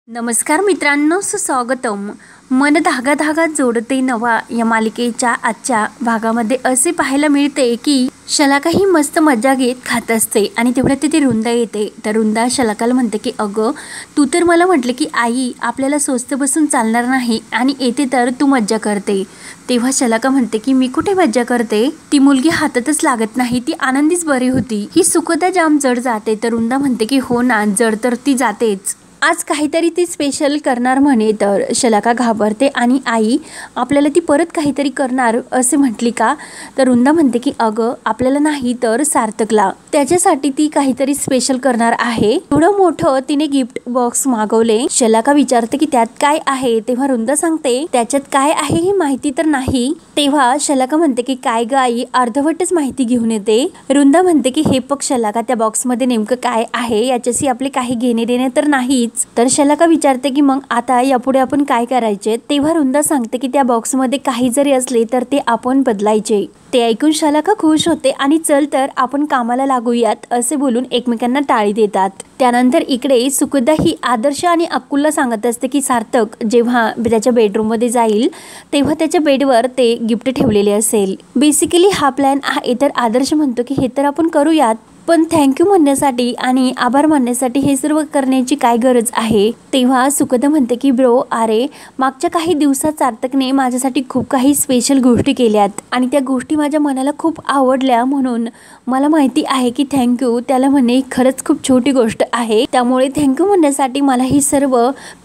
नमस्कार मित्रांनो, सुस्वागतम. मन धागा धागा जोडते नवा या मालिकेच्या आजच्या भागामध्ये असे पाहायला मिळते की शलाका ही मस्त मजा घेत खात असते आणि तेवढ्यात तिथे रुंदा येते. तर रुंदा शलाकाला म्हणते की अगं, तू तर मला म्हटले की आई आपल्याला स्वस्त बसून चालणार नाही आणि येते तर तू मज्जा करते. तेव्हा शलाका म्हणते की मी कुठे मज्जा करते, ती मुलगी हातातच लागत नाही, ती आनंदीच बरी होती. ही सुखदा जाम जड जाते. तर रुंदा म्हणते की हो ना, जड तर ती जातेच. आज काहीतरी ती स्पेशल करणार म्हणे. तर शलाका घाबरते आणि आई आपल्याला ती परत काहीतरी करणार असे म्हटली का. तर रुंदा म्हणते की अगं, आपल्याला नाही तर सार्थकला, त्याच्यासाठी ती काहीतरी स्पेशल करणार आहे. थोडं मोठं तिने गिफ्ट बॉक्स मागवले. शलाका विचारते की त्यात काय आहे. तेव्हा रुंदा सांगते त्याच्यात काय आहे हे माहिती तर नाही. तेव्हा शलाका म्हणते की काय ग आई, अर्धवटच माहिती घेऊन येते. रुंदा म्हणते की हे बघ शलाका, त्या बॉक्स मध्ये नेमकं काय आहे याच्याशी आपले काही घेणे देणे तर नाही. तर शलाका विचारते की मग आता यापुढे आपण काय करायचे. तेव्हा रुंदा सांगते की त्या बॉक्स मध्ये काही जरी असले तर ते आपण बदलायचे. ते ऐकून शलाका खुश होते आणि चल तर आपण कामाला लागूयात असे बोलून एकमेकांना टाळी देतात. त्यानंतर इकडे सुखदा ही आदर्श आणि अक्कूला सांगत असते की सार्थक जेव्हा त्याच्या बेडरूम मध्ये जाईल तेव्हा त्याच्या बेडवर ते गिफ्ट ठेवलेले असेल. बेसिकली हा प्लॅन आहे. तर आदर्श म्हणतो की हे तर आपण करूयात, पण थँक्यू म्हणण्यासाठी आणि आभार मानण्यासाठी हे सर्व करण्याची काय गरज आहे. तेव्हा सुखदा म्हणते की ब्रो, अरे मागच्या काही दिवसात सार्थकने माझ्यासाठी खूप काही स्पेशल गोष्टी केल्यात आणि त्या गोष्टी माझ्या मनाला खूप आवडल्या, म्हणून मला माहिती आहे की थँक्यू त्याला म्हणणे खरंच खूप छोटी गोष्ट आहे. त्यामुळे थँक्यू म्हणण्यासाठी मला ही सर्व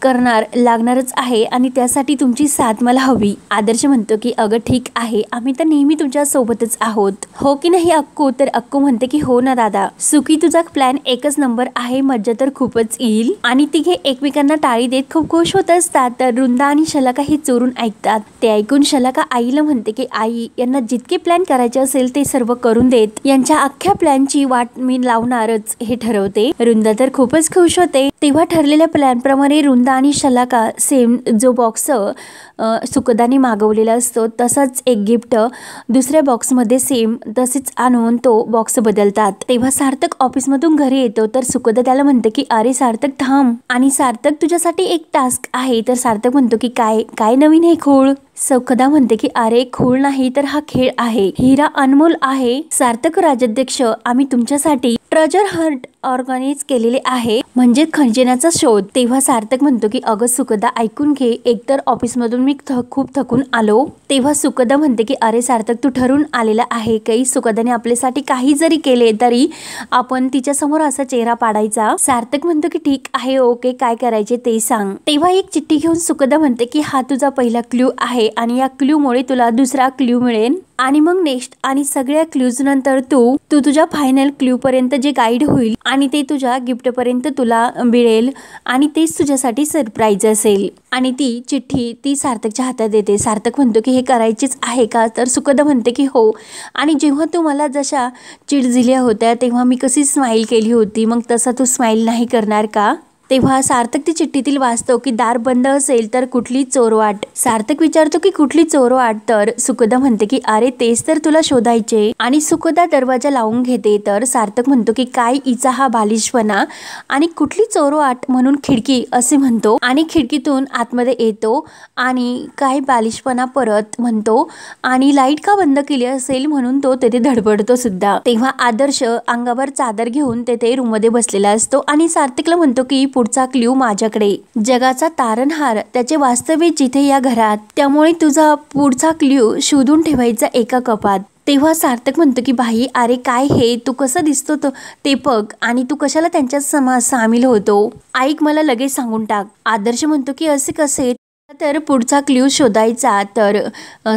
लागणारच आहे आणि त्यासाठी तुमची साथ मला हवी. आदर्श म्हणतो की अगं ठीक आहे, आम्ही तर नेहमी तुमच्या सोबतच आहोत, हो की नाही अक्कू. तर अक्कू म्हणते की हो ना दादा, सुखी तुझा प्लॅन एकच नंबर आहे, मज्जा तर खूपच येईल. आणि तिघे एकमेकांना टाळी देत खूप खुश होत असतात. तर रुंदा आणि शलाका हे चोरून ऐकतात. ते ऐकून शलाका आईला म्हणते की आई, यांना जितके प्लॅन करायचे असेल ते सर्व करून देत, यांच्या अख्ख्या प्लॅनची वाट मी लावणारच हे ठरवते. रुंदा तर खूपच खुश होते. तेव्हा ठरलेल्या प्लॅन प्रमाणे रुंदा आणि शलाका सेम जो बॉक्स सुखदाने मागवलेला असतो तसाच एक गिफ्ट दुसऱ्या बॉक्स मध्ये सेम तसेच आणून तो बॉक्स बदलतात. तेव्हा सार्थक ऑफिस मधून घरी येतो. तर सुखदा त्याला म्हणते की अरे सार्थक थांब, आणि सार्थक तुझ्यासाठी एक टास्क आहे. तर सार्थक म्हणतो की काय काय नवीन हे खूळ. सुखदा म्हणते की अरे खूळ नाही तर हा खेळ आहे, हिरा अनमोल आहे. सार्थक राजाध्यक्ष, आम्ही तुमच्यासाठी ट्रेजर हंट ऑर्गनाइज केलेले आहे, म्हणजे खजिन्याचा शोध. तेव्हा सार्थक म्हणतो की अगं सुखदा ऐकून घे, एकतर ऑफिस मधून मी खूप थकून आलो. तेव्हा सुखदा म्हणते की अरे सार्थक, तू ठरून आलेला आहे काही. सुखदाने आपल्यासाठी काही जरी केले तरी आपण तिच्या समोर असा चेहरा पाडायचा. सार्थक म्हणतो की ठीक आहे, ओके, काय करायचे ते सांग. तेव्हा एक चिठ्ठी घेऊन सुखदा म्हणते की हा तुझा पहिला क्ल्यू आहे आणि या क्ल्यू मुळे तुला दुसरा क्ल्यू मिळेल आणि मग नेक्स्ट आणि सगळ्या क्ल्यूज नंतर तू तुझ्या फायनल क्ल्यू पर्यंत जे गाईड होईल आणि ते तुझ्या गिफ्ट पर्यंत तुला मिळेल आणि तेच तुझ्यासाठी सरप्राईज असेल. आणि ती चिठ्ठी ती सार्थकच्या हातात देते. सार्थक म्हणतो की हे करायचेच आहे का. तर सुखदा म्हणते की हो, आणि जेव्हा तू मला जशा चिड दिल्या होत्या तेव्हा मी कशी स्माइल केली होती, मग तसा तू स्माइल नाही करणार का. तेव्हा सार्थक ती चिठ्ठीतील वाचतो की दार बंद असेल तर कुठली चोरवाट. सार्थक विचारतो की कुठली चोरवाट. तर सुखदा म्हणते की अरे तेच तर तुला शोधायचे. आणि सुखदा दरवाजा लावून घेते. तर सार्थक म्हणतो की काय हिचा हा बालिशपणा, आणि कुठली चोरवाट म्हणून खिडकी असे म्हणतो आणि खिडकीतून आतमध्ये येतो आणि काय बालिशपणा परत म्हणतो आणि लाईट का बंद केली असेल म्हणून तो तेथे धडपडतो सुद्धा. तेव्हा आदर्श अंगावर चादर घेऊन तेथे रूम मध्ये बसलेला असतो आणि सार्थकला म्हणतो की पुढचा क्ल्यू माझ्याकडे, जगाचा तारणहार, त्याचे वास्तव्य जिथे या घरात, त्यामुळे तुझा पुढचा क्ल्यू शोधून ठेवायचा एका कपात. तेव्हा सार्थक म्हणतो की बाई, अरे काय हे, तू कसा दिसतो ते बघ आणि तू कशाला त्यांच्यात सामील होतो, ऐक मला लगेच सांगून टाक. आदर्श म्हणतो की असे कसे, तर पुढचा क्ल्यू शोधायचा. तर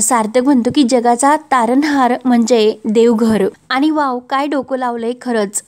सार्थक म्हणतो की जगाचा तारणहार म्हणजे देवघर. आणि वाव, काय डोकं लावलंय खरंच.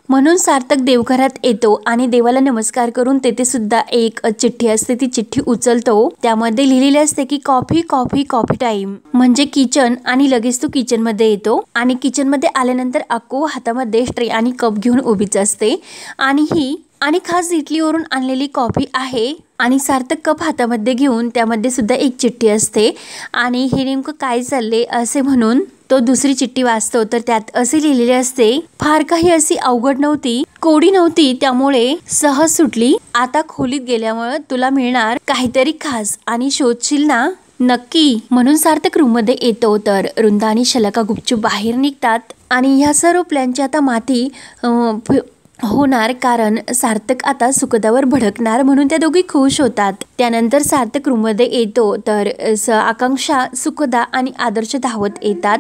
म्हणून सार्थक देवघरात येतो आणि देवाला नमस्कार करून तेथे सुद्धा एक चिठ्ठी असते, ती चिठ्ठी उचलतो. त्यामध्ये लिहिलेले असते की कॉफी कॉफी कॉफी टाइम, म्हणजे किचन. आणि लगेच तो किचन मध्ये येतो आणि किचन मध्ये आल्यानंतर अक्कू हातामध्ये ट्रे आणि कप घेऊन उभीच असते आणि ही आणि खास इटलीवरून आणलेली कॉफी आहे आणि सार्थक कप हातामध्ये घेऊन त्यामध्ये सुद्धा एक चिठ्ठी असते आणि हे नेमकं काय चालले असे म्हणून तो दुसरी चिठ्ठी वाचतो तर त्यात असे लिहिलेले असते, फार काही अशी अवघड नव्हती, कोडी नव्हती, त्यामुळे सहज सुटली. आता खोलीत गेल्यामुळे तुला मिळणार काहीतरी खास आणि शोधशील ना नक्की. म्हणून सार्थक रूम मध्ये येतो तर वृंदा आणि शलाका गुपचूप बाहेर निघतात आणि ह्या सर्व प्लॅनची आता माती होणार, कारण सार्थक आता सुखदावर भडकणार म्हणून त्या दोघी खुश होतात. त्यानंतर सार्थक रूम मध्ये येतो तर आकांक्षा, सुखदा आणि आदर्श धावत येतात.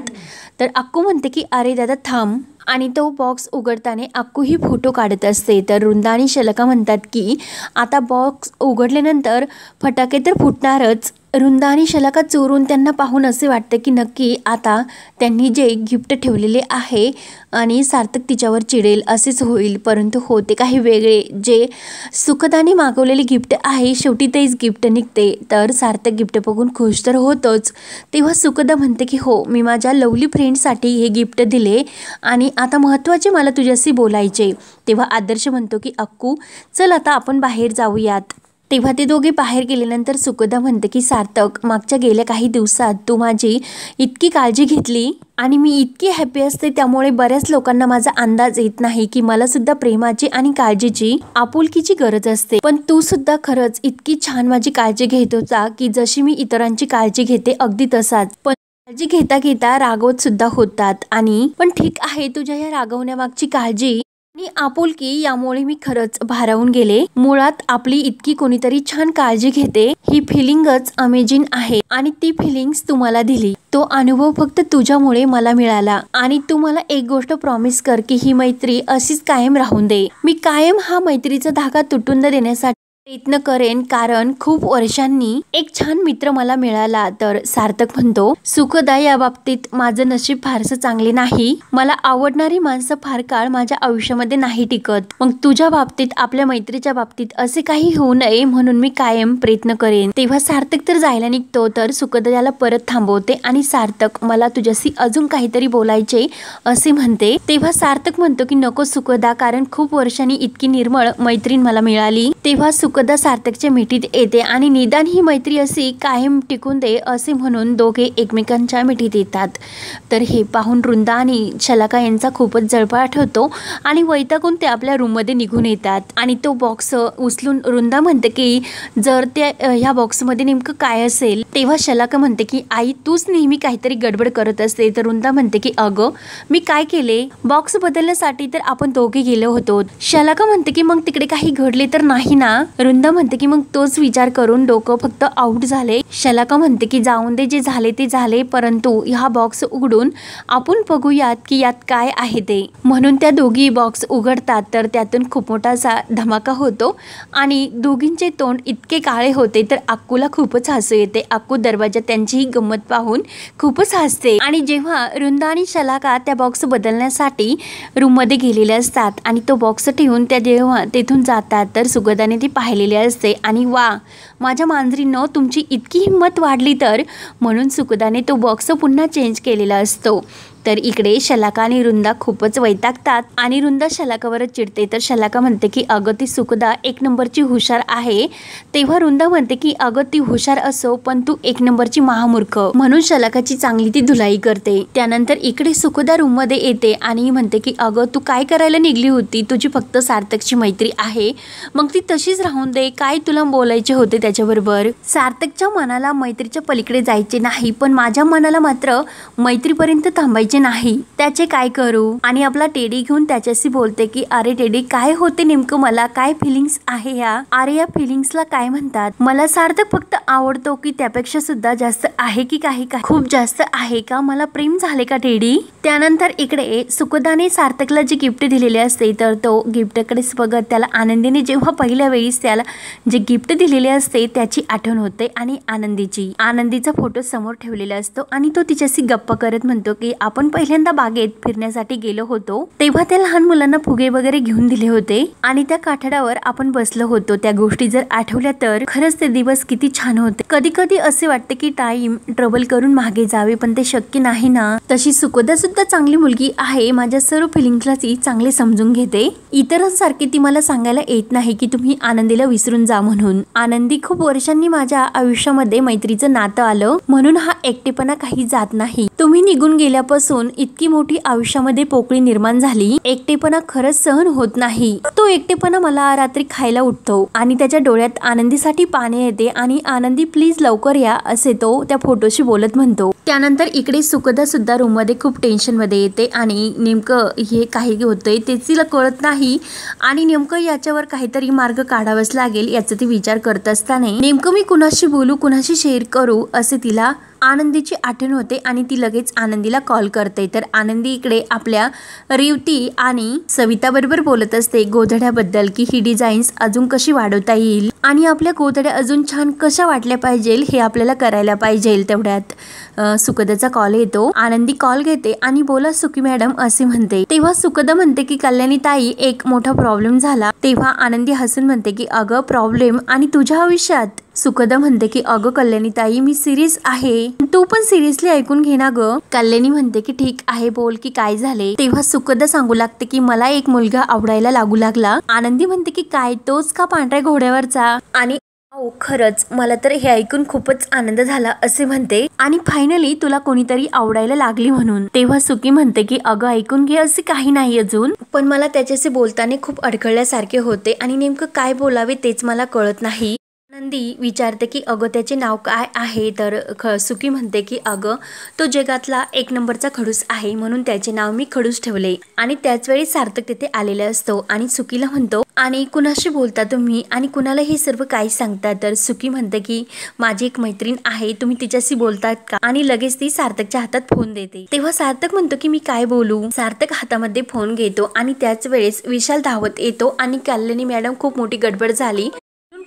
तर अक्कू म्हणते की अरे दादा थांब, आणि तो बॉक्स उघडताना अक्कू ही फोटो काढत असते. तर वृंदा आणि शलाका म्हणतात की आता बॉक्स उघडल्यानंतर फटाके तर फुटणारच. वृंदा आणि शलाका चोरून त्यांना पाहून असे वाटतं की नक्की आता त्यांनी जे गिफ्ट ठेवलेले आहे आणि सार्थक तिच्यावर चिडेल असेच होईल, परंतु होते काही वेगळे. जे सुखदाने मागवलेले गिफ्ट आहे शेवटी तेच गिफ्ट निघते. तर सार्थक गिफ्ट बघून खुश तर होतोच, तेव्हा सुखदा म्हणते की हो मी माझ्या लवली फ्रेंडसाठी हे गिफ्ट दिले आणि आता महत्त्वाचे मला तुझ्याशी बोलायचे. तेव्हा आदर्श म्हणतो की अक्कू चल आता आपण बाहेर जाऊयात. तेव्हा ते दोघे बाहेर गेल्यानंतर सुखदा म्हणते की सार्थक, मागच्या गेल्या काही दिवसात तू माझी इतकी काळजी घेतली आणि मी इतकी हॅपी असते, त्यामुळे बऱ्याच लोकांना माझा अंदाज येत नाही की मला सुद्धा प्रेमाची आणि काळजीची, आपुलकीची गरज असते. पण तू सुद्धा खरंच इतकी छान माझी काळजी घेत होता की जशी मी इतरांची काळजी घेते अगदी तसाच. पण काळजी घेता घेता रागवत सुद्धा होतात. आणि पण ठीक आहे, तुझ्या या रागवण्यामागची काळजी आणि आपुलकी यामुळे मी खरंच भारावून गेले. मुळात आपली इतकी कोणीतरी छान काळजी घेते ही फिलिंगच अमेजिंग आहे आणि ती फिलिंग्स तुम्हाला दिली, तो अनुभव फक्त तुझ्यामुळे मला मिळाला. आणि तू मला एक गोष्ट प्रॉमिस कर की ही मैत्री अशीच कायम राहून दे. मी कायम हा मैत्रीचा धागा तुटून देण्यासाठी प्रयत्न करेन, कारण खूप वर्षांनी एक छान मित्र मला मिळाला. तर सार्थक म्हणतो, सुखदा या बाबतीत माझं नशीब फारसं चांगले नाही, मला आवडणारी माणसं फार काळ माझ्या आयुष्यामध्ये नाही टिकत. मग तुझ्या बाबतीत, आपल्या मैत्रीच्या बाबतीत असे काही होऊ नये म्हणून मी कायम प्रयत्न करेन. तेव्हा सार्थक तर जायला निघतो तर सुखदा त्याला परत थांबवते आणि सार्थक मला तुझ्याशी अजून काहीतरी बोलायचे असे म्हणते. तेव्हा सार्थक म्हणतो की नको सुखदा, कारण खूप वर्षांनी इतकी निर्मळ मैत्रीण मला मिळाली. तेव्हा सुखदा सार्थकच्या मिठीत येते आणि निदान ही मैत्री अशी कायम टिकून दे असे म्हणून दोघे एकमेकांच्या मिठीत येतात. तर हे पाहून वृंदा आणि शलाका यांचा खूपच जळफळाट होतो आणि वैतागून ते आपल्या रूममध्ये निघून येतात. आणि तो बॉक्स उचलून वृंदा म्हणते की जर त्या ह्या बॉक्समध्ये नेमकं काय असेल. तेव्हा शलाका म्हणते की आई तूच नेहमी काहीतरी गडबड करत असते. तर वृंदा म्हणते की अगं मी काय केले, बॉक्स बदलण्यासाठी तर आपण दोघे गेलो होतो. शलाका म्हणते की मग तिकडे काही घडले तर नाही ना. वृंदा म्हणते की मग तोच विचार करून डोकं फक्त आउट झाले. शलाका म्हणते की जाऊन दे, जे झाले ते झाले, परंतु हा बॉक्स उघडून आपण बघूयात की यात काय आहे ते. म्हणून त्या दोघी बॉक्स उघडतात तर त्यातून खूप मोठासा धमाका होतो आणि दोघींचे तोंड इतके काळे होते तर अक्कूला खूपच हसू येते. अक्कू दरवाजात त्यांची ही गंमत पाहून खूपच हसते. आणि जेव्हा वृंदा आणि शलाका त्या बॉक्स बदलण्यासाठी रूम मध्ये गेलेले असतात आणि तो बॉक्स ठेवून त्या जेव्हा तेथून जातात तर सुगदाने ती पाहिलेली असते आणि वा माझ्या मांजरीनं तुमची इतकी हिंमत वाढली तर, म्हणून सुखदाने तो बॉक्स पुन्हा चेंज केलेला असतो. तर इकडे शलाका आणि वृंदा खूपच वैतागतात आणि वृंदा शलाकावरच चिडते. तर शलाका म्हणते की अगं ती सुखदा एक नंबरची हुशार आहे. तेव्हा वृंदा म्हणते की अगं ती हुशार असो पण तू एक नंबरची महामूर्ख, म्हणून शलाकाची चांगली ती धुलाई करते. त्यानंतर इकडे सुखदा रूम मध्ये येते आणि म्हणते की अगं तू काय करायला निघली होती, तुझी फक्त सार्थकची मैत्री आहे, मग ती तशीच राहून दे, काय तुला बोलायचे होते त्याच्याबरोबर. सार्थकच्या मनाला मैत्रीच्या पलीकडे जायचे नाही, पण माझ्या मनाला मात्र मैत्रीपर्यंत थांबायचे नाही, त्याचे काय करू. आणि आपला टेडी घेऊन त्याच्याशी बोलते की अरे टेडी काय होते नेमकं, मला काय फिलिंग्स आहे ह्या, अरे या फिलिंग्सला काय म्हणतात, मला सार्थक फक्त आवडतो की त्यापेक्षा सुद्धा जास्त आहे की काही खूप जास्त आहे का, मला प्रेम झाले का टेडी. त्यानंतर इकडे सुखदाने सार्थकला जे गिफ्ट दिलेले असते तर तो गिफ्टकडे बघत त्याला आनंदीने जेव्हा पहिल्या वेळीस त्याला जे गिफ्ट दिलेले असते त्याची आठवण होते आणि आनंदीचा फोटो समोर ठेवलेला असतो आणि तो तिच्याशी गप्पा करत म्हणतो की आपण आपण पहिल्यांदा बागेत फिरण्यासाठी गेलो होतो तेव्हा त्या लहान मुलांना फुगे वगैरे घेऊन दिले होते आणि त्या काठड्यावर आपण बसलो होतो। त्या गोष्टी जर आठवल्या तर खरंच ते दिवस किती छान होते। कधी कधी असे वाटते की टाइम ट्रबल करून मागे जावे, पण ते शक्य नाही ना। तशी सुखदा सुद्धा चांगली मुलगी आहे, माझ्या सर्व फिलिंग्सला ती चांगले समजून घेते। इतरांसारखी ती मला सांगायला येत नाही की तुम्ही आनंदीला विसरून जा म्हणून। आनंदी खूप वर्षांनी माझ्या आयुष्यामध्ये मैत्रीचं नातं आलं म्हणून हा एकटेपणा काही जात नाही। तुम्ही निघून गेल्यापासून इतकी मोठी आयुष्यामध्ये पोकळी निर्माण झाली। एकटेपणा खरंच सहन होत नाही। तो एकटेपणा मला रात्री खायला उठतो आणि त्याच्या डोळ्यात आनंदीसाठी पाणी येते आणि आनंदी प्लीज लवकर या असे तो त्या फोटोशी बोलत म्हणतो। त्यानंतर इकडे सुखदा सुद्धा रूम मध्ये खूप टेन्शन मध्ये येते आणि नेमकं हे काही होतंय ते तिला कळत नाही आणि नेमकं याच्यावर काहीतरी मार्ग काढावाच लागेल याचा ती विचार करत असताना नेमकं मी कुणाशी बोलू, कुणाशी शेअर करू असे तिला आनंदीची आठवण होते आणि ती लगेच आनंदीला कॉल करते। तर आनंदी इकडे आपल्या रेवती आणि सविता बरोबर बोलत असते गोधड्याबद्दल की ही डिझाईन्स अजून कशी वाढवता येईल आणि आपल्या गोधड्या अजून छान कशा वाटल्या पाहिजे हे आपल्याला करायला पाहिजे। तेवढ्यात सुखदाचा कॉल येतो। आनंदी कॉल घेते आणि बोला सुखी मॅडम असे म्हणते। तेव्हा सुखदा म्हणते की कल्याणी ताई एक मोठा प्रॉब्लेम झाला। तेव्हा आनंदी हसून म्हणते की अगं प्रॉब्लेम आणि तुझ्या आयुष्यात। सुखदा म्हणते की अगं कल्याणी ताई मी सिरियस आहे, तू पण सिरियसली ऐकून घे ना ग। कल्याणी म्हणते की ठीक आहे बोल की काय झाले। तेव्हा सुखदा सांगू लागते की मला एक मुलगा आवडायला लागू लागला। आनंदी म्हणते की काय तोच का पांढऱ्या घोड्यावरचा? आणि खरंच मला तर हे ऐकून खूपच आनंद झाला असे म्हणते आणि फायनली तुला कोणीतरी आवडायला लागली म्हणून। तेव्हा सुखी म्हणते की अगं ऐकून घे असे काही नाही अजून, पण मला त्याच्याशी बोलताना खूप अडखळल्यासारखे होते आणि नेमकं काय बोलावे तेच मला कळत नाही। आनंदी विचारते की अगं त्याचे नाव काय आहे? तर सुखी म्हणते की अगं तो जगातला एक नंबरचा खडूस आहे म्हणून त्याचे नाव मी खडूस ठेवले। आणि त्याच वेळी सार्थक तिथे आलेला असतो आणि सुखीला म्हणतो आणि कुणाशी बोलता तुम्ही आणि कुणाला हे सर्व काय सांगता? तर सुखी म्हणते की माझी एक मैत्रीण आहे, तुम्ही तिच्याशी बोलतात का? आणि लगेच ती सार्थकच्या हातात फोन देते। तेव्हा सार्थक म्हणतो की मी काय बोलू? सार्थक हातामध्ये फोन घेतो आणि त्याच वेळेस विशाल धावत येतो आणि कल्याणी मॅडम खूप मोठी गडबड झाली।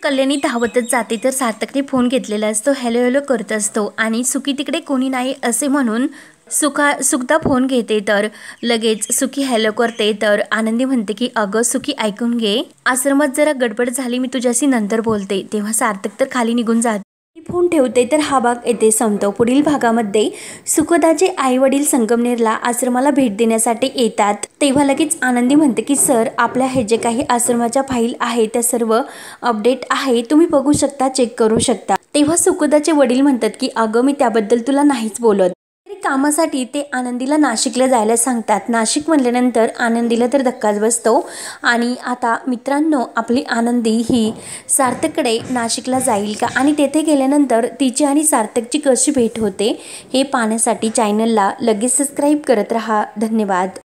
कल्याणी धावतच जाते तर सार्थकने फोन घेतलेला असतो, हॅलो हॅलो करत असतो आणि सुखी तिकडे कोणी नाही असे म्हणून सुखदा फोन घेते। तर लगेच सुखी हॅलो करते तर आनंदी म्हणते की अगं सुखी ऐकून घे, आश्रमात जरा गडबड झाली, मी तुझ्याशी नंतर बोलते। तेव्हा सार्थक तर खाली निघून जाते, फोन ठेवते तर हा भाग येथे संपतो। पुढील भागामध्ये सुखदाचे आई वडील संगमनेरला आश्रमाला भेट देण्यासाठी येतात तेव्हा लगेच आनंदी म्हणते की सर आपल्या हे जे काही आश्रमाच्या फाईल आहे त्या सर्व अपडेट आहे, तुम्ही बघू शकता, चेक करू शकता। तेव्हा सुखदाचे वडील म्हणतात की अगं मी त्याबद्दल तुला नाहीच बोलत। कामासाठी ते आनंदीला नाशिकला जायला सांगतात। नाशिक म्हणल्यानंतर आनंदीला तर धक्काच बसतो आणि आता मित्रांनो आपली आनंदी ही सार्थककडे नाशिकला जाईल का आणि तेथे गेल्यानंतर तिची आणि सार्थकची कशी भेट होते हे पाहण्यासाठी चॅनलला लगेच सबस्क्राईब करत रहा। धन्यवाद।